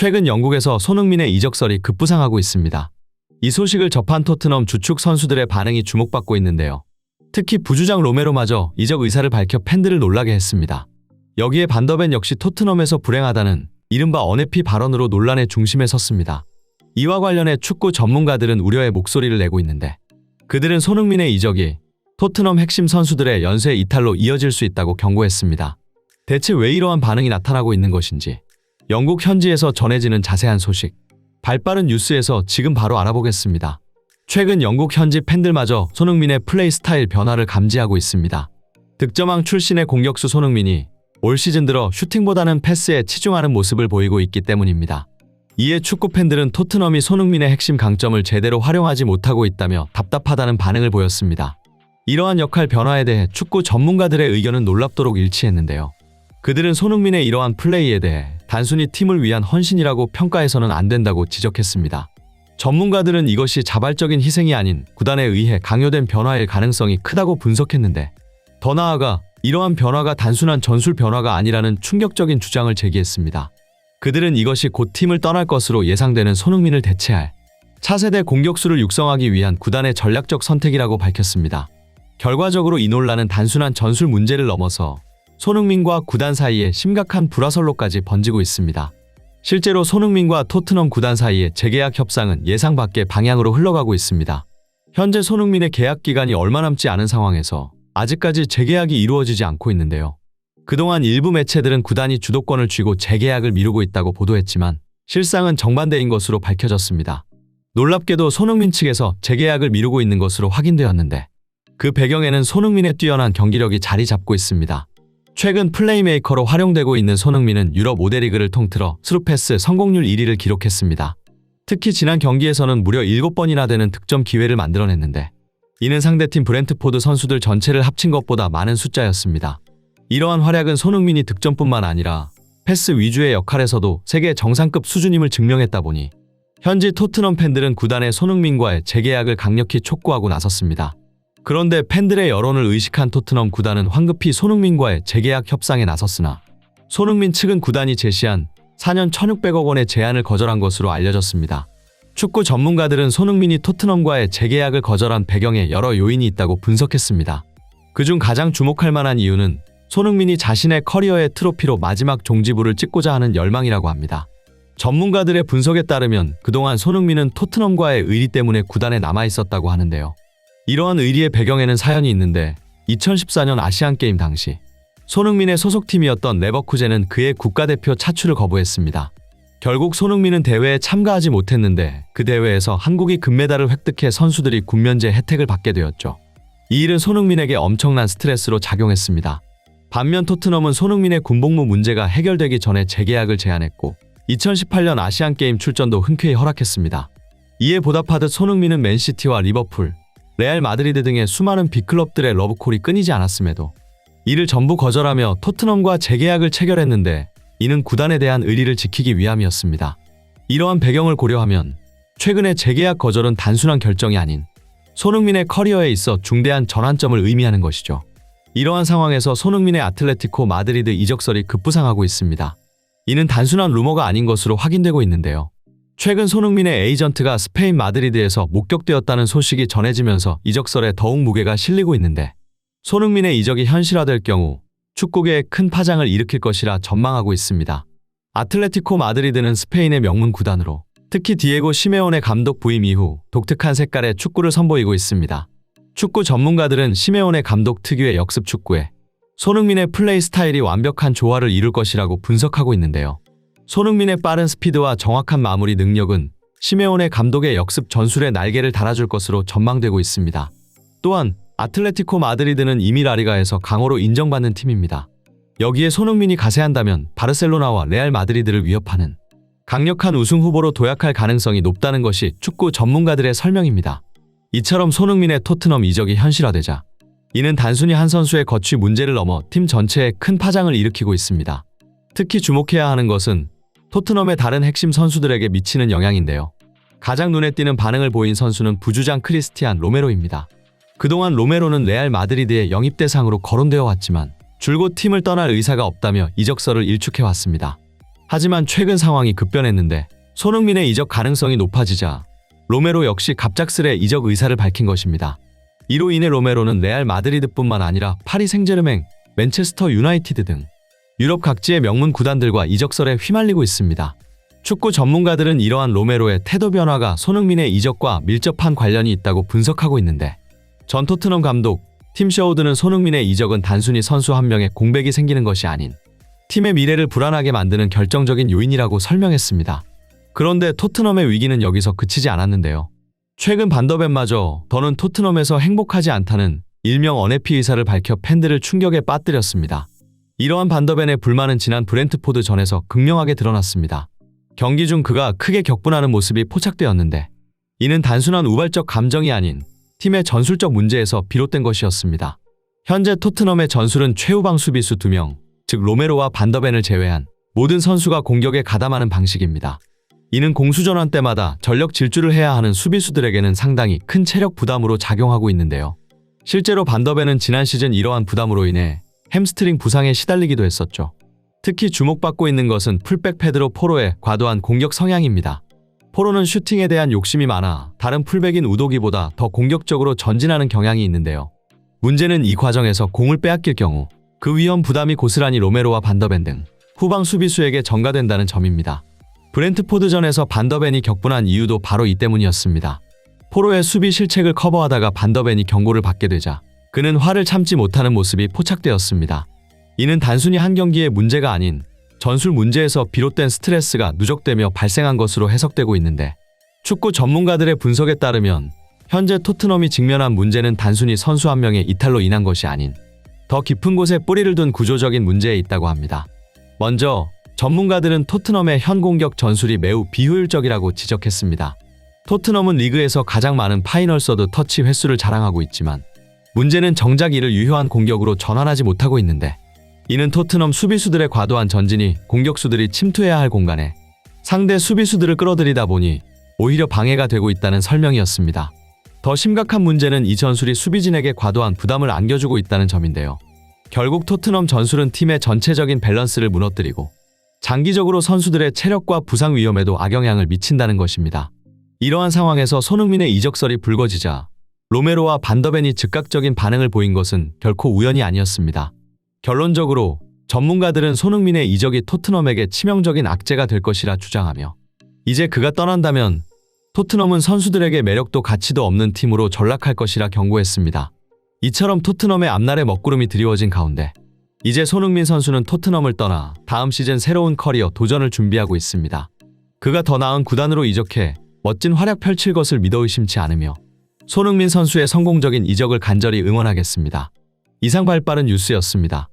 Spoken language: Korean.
최근 영국에서 손흥민의 이적설이 급부상하고 있습니다. 이 소식을 접한 토트넘 주축 선수들의 반응이 주목받고 있는데요. 특히 부주장 로메로마저 이적 의사를 밝혀 팬들을 놀라게 했습니다. 여기에 반더벤 역시 토트넘에서 불행하다는 이른바 어네피 발언으로 논란의 중심에 섰습니다. 이와 관련해 축구 전문가들은 우려의 목소리를 내고 있는데, 그들은 손흥민의 이적이 토트넘 핵심 선수들의 연쇄 이탈로 이어질 수 있다고 경고했습니다. 대체 왜 이러한 반응이 나타나고 있는 것인지 영국 현지에서 전해지는 자세한 소식, 발빠른 뉴스에서 지금 바로 알아보겠습니다. 최근 영국 현지 팬들마저 손흥민의 플레이 스타일 변화를 감지하고 있습니다. 득점왕 출신의 공격수 손흥민이 올 시즌 들어 슈팅보다는 패스에 치중하는 모습을 보이고 있기 때문입니다. 이에 축구 팬들은 토트넘이 손흥민의 핵심 강점을 제대로 활용하지 못하고 있다며 답답하다는 반응을 보였습니다. 이러한 역할 변화에 대해 축구 전문가들의 의견은 놀랍도록 일치했는데요. 그들은 손흥민의 이러한 플레이에 대해 단순히 팀을 위한 헌신이라고 평가해서는 안 된다고 지적했습니다. 전문가들은 이것이 자발적인 희생이 아닌 구단에 의해 강요된 변화일 가능성이 크다고 분석했는데, 더 나아가 이러한 변화가 단순한 전술 변화가 아니라는 충격적인 주장을 제기했습니다. 그들은 이것이 곧 팀을 떠날 것으로 예상되는 손흥민을 대체할 차세대 공격수를 육성하기 위한 구단의 전략적 선택이라고 밝혔습니다. 결과적으로 이 논란은 단순한 전술 문제를 넘어서 손흥민과 구단 사이에 심각한 불화설로까지 번지고 있습니다. 실제로 손흥민과 토트넘 구단 사이의 재계약 협상은 예상 밖의 방향으로 흘러가고 있습니다. 현재 손흥민의 계약 기간이 얼마 남지 않은 상황에서 아직까지 재계약이 이루어지지 않고 있는데요. 그동안 일부 매체들은 구단이 주도권을 쥐고 재계약을 미루고 있다고 보도했지만 실상은 정반대인 것으로 밝혀졌습니다. 놀랍게도 손흥민 측에서 재계약을 미루고 있는 것으로 확인되었는데, 그 배경에는 손흥민의 뛰어난 경기력이 자리 잡고 있습니다. 최근 플레이메이커로 활용되고 있는 손흥민은 유럽 5대 리그를 통틀어 스루패스 성공률 1위를 기록했습니다. 특히 지난 경기에서는 무려 7번이나 되는 득점 기회를 만들어냈는데, 이는 상대팀 브렌트포드 선수들 전체를 합친 것보다 많은 숫자였습니다. 이러한 활약은 손흥민이 득점뿐만 아니라 패스 위주의 역할에서도 세계 정상급 수준임을 증명했다 보니 현지 토트넘 팬들은 구단의 손흥민과의 재계약을 강력히 촉구하고 나섰습니다. 그런데 팬들의 여론을 의식한 토트넘 구단은 황급히 손흥민과의 재계약 협상에 나섰으나 손흥민 측은 구단이 제시한 4년 1,600억 원의 제안을 거절한 것으로 알려졌습니다. 축구 전문가들은 손흥민이 토트넘과의 재계약을 거절한 배경에 여러 요인이 있다고 분석했습니다. 그중 가장 주목할 만한 이유는 손흥민이 자신의 커리어의 트로피로 마지막 종지부를 찍고자 하는 열망이라고 합니다. 전문가들의 분석에 따르면 그동안 손흥민은 토트넘과의 의리 때문에 구단에 남아있었다고 하는데요. 이러한 의리의 배경에는 사연이 있는데, 2014년 아시안게임 당시 손흥민의 소속팀이었던 레버쿠젠은 그의 국가대표 차출을 거부했습니다. 결국 손흥민은 대회에 참가하지 못했는데, 그 대회에서 한국이 금메달을 획득해 선수들이 군면제 혜택을 받게 되었죠. 이 일은 손흥민에게 엄청난 스트레스로 작용했습니다. 반면 토트넘은 손흥민의 군복무 문제가 해결되기 전에 재계약을 제안했고 2018년 아시안게임 출전도 흔쾌히 허락했습니다. 이에 보답하듯 손흥민은 맨시티와 리버풀, 레알 마드리드 등의 수많은 빅클럽들의 러브콜이 끊이지 않았음에도 이를 전부 거절하며 토트넘과 재계약을 체결했는데, 이는 구단에 대한 의리를 지키기 위함이었습니다. 이러한 배경을 고려하면 최근의 재계약 거절은 단순한 결정이 아닌 손흥민의 커리어에 있어 중대한 전환점을 의미하는 것이죠. 이러한 상황에서 손흥민의 아틀레티코 마드리드 이적설이 급부상하고 있습니다. 이는 단순한 루머가 아닌 것으로 확인되고 있는데요. 최근 손흥민의 에이전트가 스페인 마드리드에서 목격되었다는 소식이 전해지면서 이적설에 더욱 무게가 실리고 있는데, 손흥민의 이적이 현실화될 경우 축구계에 큰 파장을 일으킬 것이라 전망하고 있습니다. 아틀레티코 마드리드는 스페인의 명문 구단으로 특히 디에고 시메오네 감독 부임 이후 독특한 색깔의 축구를 선보이고 있습니다. 축구 전문가들은 시메오네 감독 특유의 역습 축구에 손흥민의 플레이 스타일이 완벽한 조화를 이룰 것이라고 분석하고 있는데요. 손흥민의 빠른 스피드와 정확한 마무리 능력은 시메오네 감독의 역습 전술에 날개를 달아줄 것으로 전망되고 있습니다. 또한 아틀레티코 마드리드는 이미 라리가에서 강호로 인정받는 팀입니다. 여기에 손흥민이 가세한다면 바르셀로나와 레알 마드리드를 위협하는 강력한 우승 후보로 도약할 가능성이 높다는 것이 축구 전문가들의 설명입니다. 이처럼 손흥민의 토트넘 이적이 현실화되자 이는 단순히 한 선수의 거취 문제를 넘어 팀 전체에 큰 파장을 일으키고 있습니다. 특히 주목해야 하는 것은 토트넘의 다른 핵심 선수들에게 미치는 영향인데요. 가장 눈에 띄는 반응을 보인 선수는 부주장 크리스티안 로메로입니다. 그동안 로메로는 레알 마드리드의 영입 대상으로 거론되어 왔지만 줄곧 팀을 떠날 의사가 없다며 이적설을 일축해왔습니다. 하지만 최근 상황이 급변했는데 손흥민의 이적 가능성이 높아지자 로메로 역시 갑작스레 이적 의사를 밝힌 것입니다. 이로 인해 로메로는 레알 마드리드뿐만 아니라 파리 생제르맹, 맨체스터 유나이티드 등 유럽 각지의 명문 구단들과 이적설에 휘말리고 있습니다. 축구 전문가들은 이러한 로메로의 태도 변화가 손흥민의 이적과 밀접한 관련이 있다고 분석하고 있는데, 전 토트넘 감독 팀 셔우드는 손흥민의 이적은 단순히 선수 한 명의 공백이 생기는 것이 아닌 팀의 미래를 불안하게 만드는 결정적인 요인이라고 설명했습니다. 그런데 토트넘의 위기는 여기서 그치지 않았는데요. 최근 반더벤마저 더는 토트넘에서 행복하지 않다는 일명 언해피 의사를 밝혀 팬들을 충격에 빠뜨렸습니다. 이러한 반더벤의 불만은 지난 브렌트포드전에서 극명하게 드러났습니다. 경기 중 그가 크게 격분하는 모습이 포착되었는데, 이는 단순한 우발적 감정이 아닌 팀의 전술적 문제에서 비롯된 것이었습니다. 현재 토트넘의 전술은 최후방 수비수 2명, 즉 로메로와 반더벤을 제외한 모든 선수가 공격에 가담하는 방식입니다. 이는 공수전환 때마다 전력 질주를 해야 하는 수비수들에게는 상당히 큰 체력 부담으로 작용하고 있는데요. 실제로 반더벤은 지난 시즌 이러한 부담으로 인해 햄스트링 부상에 시달리기도 했었죠. 특히 주목받고 있는 것은 풀백 페드로 포로의 과도한 공격 성향입니다. 포로는 슈팅에 대한 욕심이 많아 다른 풀백인 우도기보다 더 공격적으로 전진하는 경향이 있는데요. 문제는 이 과정에서 공을 빼앗길 경우 그 위험 부담이 고스란히 로메로와 반더벤 등 후방 수비수에게 전가된다는 점입니다. 브렌트포드전에서 반더벤이 격분한 이유도 바로 이 때문이었습니다. 포로의 수비 실책을 커버하다가 반더벤이 경고를 받게 되자 그는 화를 참지 못하는 모습이 포착되었습니다. 이는 단순히 한 경기의 문제가 아닌 전술 문제에서 비롯된 스트레스가 누적되며 발생한 것으로 해석되고 있는데, 축구 전문가들의 분석에 따르면 현재 토트넘이 직면한 문제는 단순히 선수 한 명의 이탈로 인한 것이 아닌 더 깊은 곳에 뿌리를 둔 구조적인 문제에 있다고 합니다. 먼저 전문가들은 토트넘의 현 공격 전술이 매우 비효율적이라고 지적했습니다. 토트넘은 리그에서 가장 많은 파이널 서드 터치 횟수를 자랑하고 있지만 문제는 정작 이를 유효한 공격으로 전환하지 못하고 있는데, 이는 토트넘 수비수들의 과도한 전진이 공격수들이 침투해야 할 공간에 상대 수비수들을 끌어들이다 보니 오히려 방해가 되고 있다는 설명이었습니다. 더 심각한 문제는 이 전술이 수비진에게 과도한 부담을 안겨주고 있다는 점인데요. 결국 토트넘 전술은 팀의 전체적인 밸런스를 무너뜨리고 장기적으로 선수들의 체력과 부상 위험에도 악영향을 미친다는 것입니다. 이러한 상황에서 손흥민의 이적설이 불거지자 로메로와 반더벤이 즉각적인 반응을 보인 것은 결코 우연이 아니었습니다. 결론적으로 전문가들은 손흥민의 이적이 토트넘에게 치명적인 악재가 될 것이라 주장하며, 이제 그가 떠난다면 토트넘은 선수들에게 매력도 가치도 없는 팀으로 전락할 것이라 경고했습니다. 이처럼 토트넘의 앞날에 먹구름이 드리워진 가운데 이제 손흥민 선수는 토트넘을 떠나 다음 시즌 새로운 커리어 도전을 준비하고 있습니다. 그가 더 나은 구단으로 이적해 멋진 활약 펼칠 것을 믿어 의심치 않으며 손흥민 선수의 성공적인 이적을 간절히 응원하겠습니다. 이상 발빠른 뉴스였습니다.